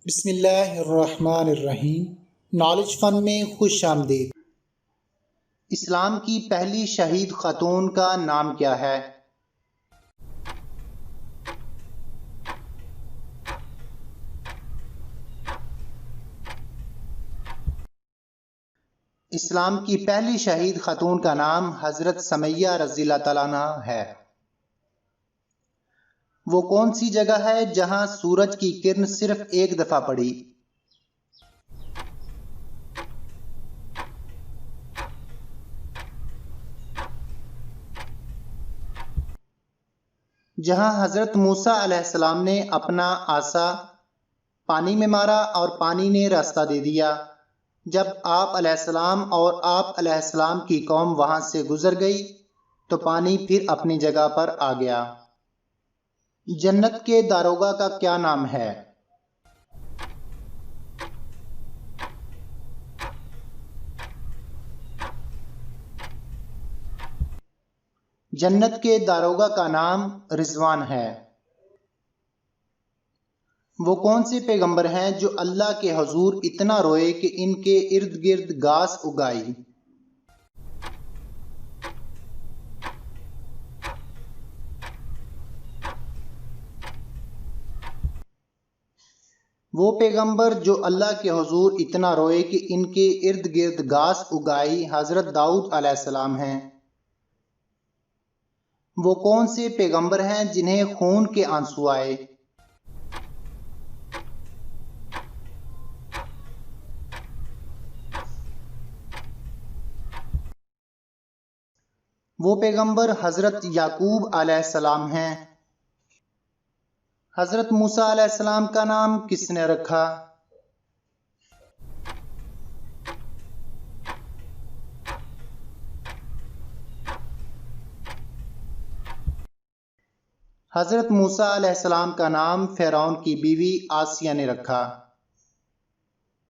بسم اللہ الرحمن الرحیم۔ نالج فن میں خوش آمدید۔ اسلام کی پہلی شہید خاتون کا نام کیا ہے؟ اسلام کی پہلی شہید خاتون کا نام حضرت سمیہ رضی اللہ تعالیٰ عنہ ہے۔ وہ کون سی جگہ ہے جہاں سورج کی کرن صرف ایک دفعہ پڑی؟ جہاں حضرت موسیٰ علیہ السلام نے اپنا عصا پانی میں مارا اور پانی نے راستہ دے دیا۔ جب آپ علیہ السلام اور آپ علیہ السلام کی قوم وہاں سے گزر گئی تو پانی پھر اپنی جگہ پر آ گیا۔ جنت کے داروغہ کا کیا نام ہے؟ جنت کے داروغہ کا نام رضوان ہے۔ وہ کون سے پیغمبر ہیں جو اللہ کے حضور اتنا روئے کہ ان کے ارد گرد گھاس اگائی؟ وہ پیغمبر جو اللہ کے حضور اتنا روئے کہ ان کے ارد گرد گھاس اگائی حضرت داؤد علیہ السلام ہیں۔ وہ کون سے پیغمبر ہیں جنہیں خون کے آنسو آئے؟ وہ پیغمبر حضرت یعقوب علیہ السلام ہیں۔ حضرت موسیٰ علیہ السلام کا نام کس نے رکھا؟ حضرت موسیٰ علیہ السلام کا نام فرعون کی بیوی آسیہ نے رکھا۔